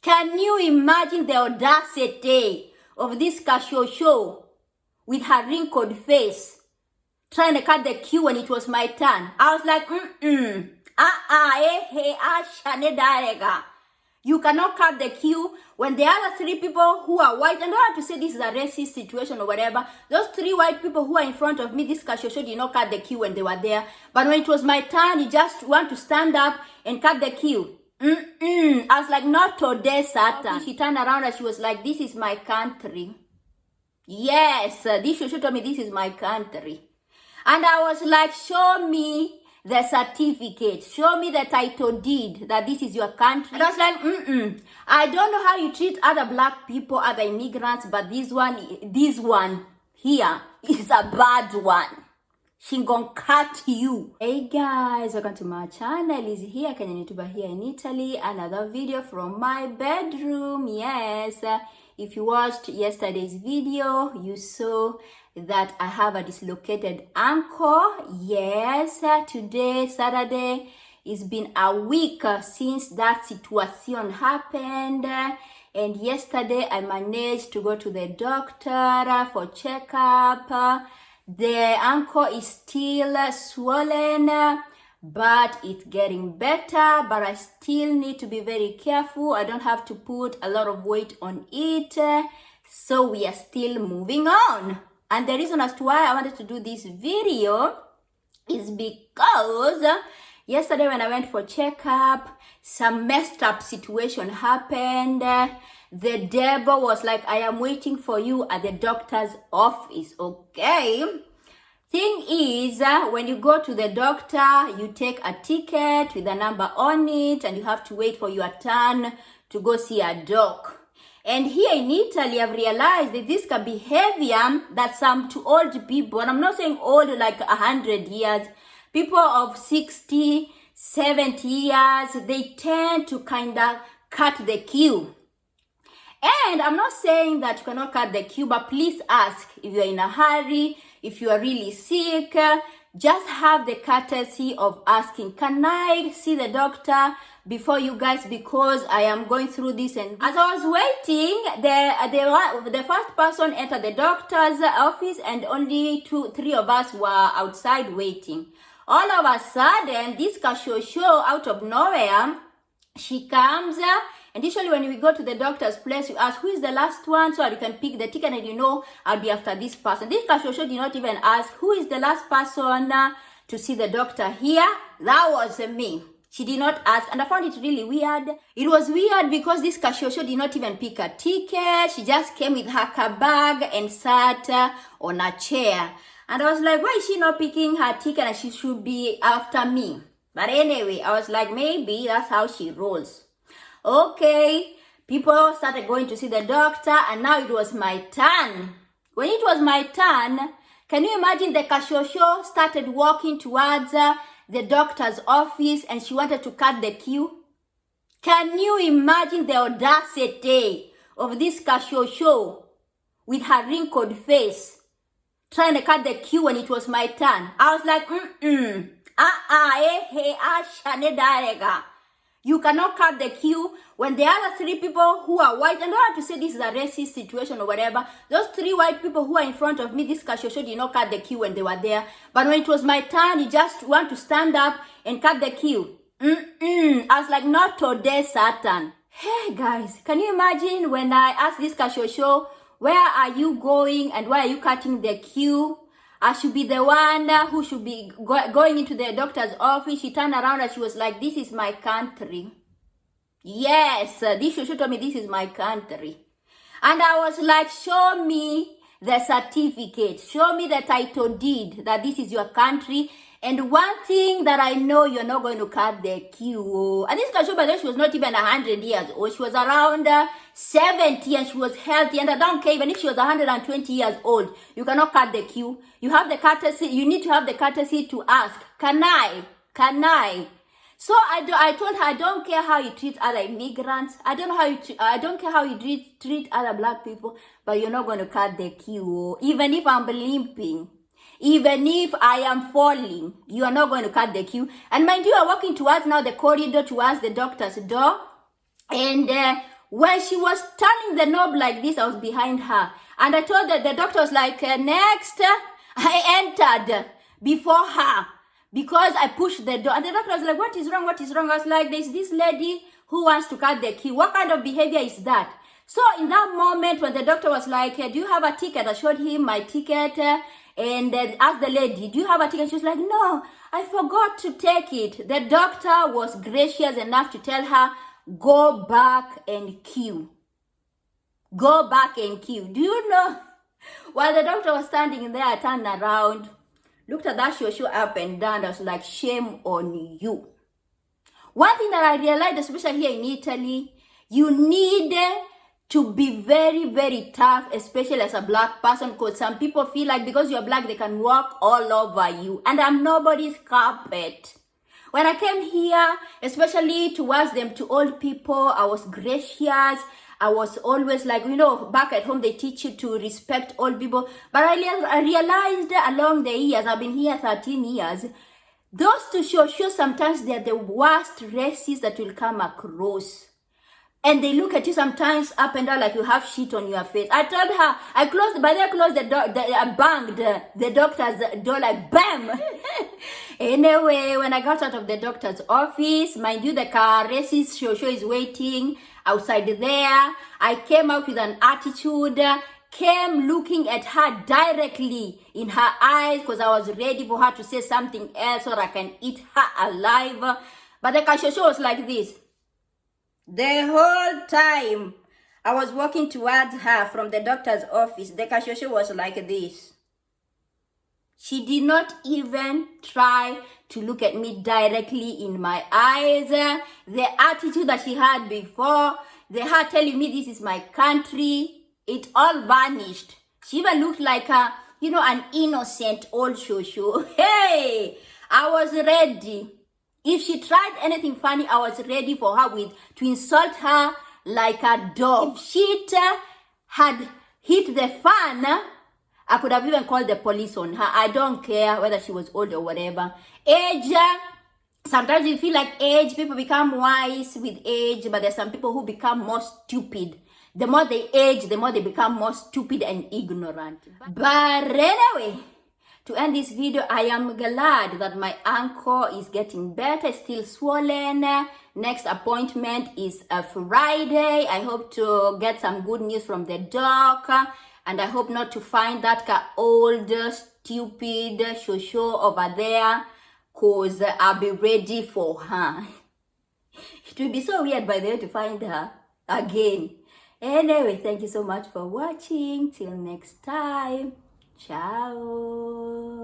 Can you imagine the audacity of this Kashosho with her wrinkled face trying to cut the queue when it was my turn? I was like, you cannot cut the queue when the other three people who are white, and I don't have to say this is a racist situation or whatever, those three white people who are in front of me, this Kashosho did not cut the queue when they were there. But when it was my turn, you just want to stand up and cut the queue. I was like, not today, Satan. She turned around and she was like, this is my country. Yes, this Shosho told me this is my country. And I was like, show me the certificate. Show me the title deed that this is your country. And I was like, I don't know how you treat other black people, other immigrants, but this one here is a bad one. She gonna cut you. Hey guys, welcome to my channel. Lizzie here, Kenyan YouTuber here in Italy. Another video from my bedroom. Yes, if you watched yesterday's video, you saw that I have a dislocated ankle. Yes, today, Saturday, it's been a week since that situation happened. And yesterday, I managed to go to the doctor for checkup. The ankle is still swollen, but it's getting better. But I still need to be very careful. I don't have to put a lot of weight on it. So we are still moving on. And the reason as to why I wanted to do this video is because yesterday when I went for checkup, some messed up situation happened. The devil was like, I am waiting for you at the doctor's office, okay? Thing is, when you go to the doctor, you take a ticket with a number on it, and you have to wait for your turn to go see a doc. And here in Italy, I've realized that this can be heavier than some to old people. And I'm not saying old like 100 years. People of 60, 70 years, they tend to kind of cut the queue. And I'm not saying that you cannot cut the queue, but please ask if you're in a hurry, if you are really sick. Just have the courtesy of asking, can I see the doctor before you guys, because I am going through this. And as I was waiting, the first person entered the doctor's office, and only three of us were outside waiting. All of a sudden, this Kashosho out of nowhere, she comes, and usually when we go to the doctor's place, you ask, who is the last one, so you can pick the ticket and you know, I'll be after this person. This Kashosho did not even ask, who is the last person to see the doctor here? That was me. She did not ask, and I found it really weird. It was weird because this Kashosho did not even pick a ticket. She just came with her bag and sat on a chair. And I was like, why is she not picking her ticket and she should be after me? But anyway, I was like, maybe that's how she rolls. Okay, people started going to see the doctor, and now it was my turn. When it was my turn, can you imagine the Kashosho started walking towards the doctor's office, and she wanted to cut the queue? Can you imagine the audacity of this Kashosho with her wrinkled face trying to cut the queue when it was my turn? I was like, you cannot cut the queue when the other three people who are white, and I don't have to say this is a racist situation or whatever, those three white people who are in front of me, this Kashosho did not cut the queue when they were there. But when it was my turn, you just want to stand up and cut the queue. I was like, not today, Satan. Hey guys, can you imagine when I asked this Kashosho, where are you going and why are you cutting the queue? I should be the one who should be going into the doctor's office. She turned around and she was like, this is my country. Yes, this Shosho told me this is my country. And I was like, show me the certificate. Show me the title deed that this is your country. And one thing that I know, you're not going to cut the queue. And this Kashosho, by the way, she was not even 100 years old. She was around 70 and she was healthy. And I don't care, even if she was 120 years old, you cannot cut the queue. You have the courtesy, you need to have the courtesy to ask, can I? So I told her, I don't care how you treat other immigrants. I don't care how you treat other black people, but you're not going to cut the queue. Even if I'm limping, even if I am falling, you are not going to cut the queue. And mind you, are walking towards now the corridor towards the doctor's door. And when she was turning the knob like this, I was behind her. And I told her, the doctor was like, next. I entered before her because I pushed the door. And the doctor was like, what is wrong? What is wrong? I was like, there's this lady who wants to cut the queue. What kind of behavior is that? So in that moment when the doctor was like, do you have a ticket? I showed him my ticket and asked the lady, do you have a ticket? She was like, no, I forgot to take it. The doctor was gracious enough to tell her, go back and queue. Go back and queue. Do you know? While the doctor was standing there, I turned around, looked at that shosho up and down. I was like, shame on you. One thing that I realized, especially here in Italy, you need to be very, very tough, especially as a black person, because some people feel like because you're black, they can walk all over you. And I'm nobody's carpet. When I came here, especially towards them, to old people, I was gracious. I was always like, you know, back at home, they teach you to respect old people. But I realized along the years, I've been here 13 years, those two shosho, sometimes they're the worst racists that will come across. And they look at you sometimes up and down like you have shit on your face. I told her, I closed the door, I banged the doctor's door like bam. Anyway, when I got out of the doctor's office, mind you, the car racist shosho is waiting outside there. I came out with an attitude, came looking at her directly in her eyes because I was ready for her to say something else or I can eat her alive. But the shosho was like this. The whole time I was walking towards her from the doctor's office, the kashosho was like this. She did not even try to look at me directly in my eyes. The attitude that she had before, her telling me this is my country, it all vanished. She even looked like an innocent old shosho. Hey, I was ready. If she tried anything funny, I was ready for her to insult her like a dog. If shit had hit the fan, I could have even called the police on her. I don't care whether she was old or whatever. Age, sometimes you feel like age, people become wise with age, but there's some people who become more stupid. The more they age, the more they become more stupid and ignorant. But anyway, to end this video, I am glad that my ankle is getting better, still swollen. Next appointment is a Friday. I hope to get some good news from the doc. And I hope not to find that old, stupid shosho over there. Because I'll be ready for her. It will be so weird, by the way, to find her again. Anyway, thank you so much for watching. Till next time. Ciao.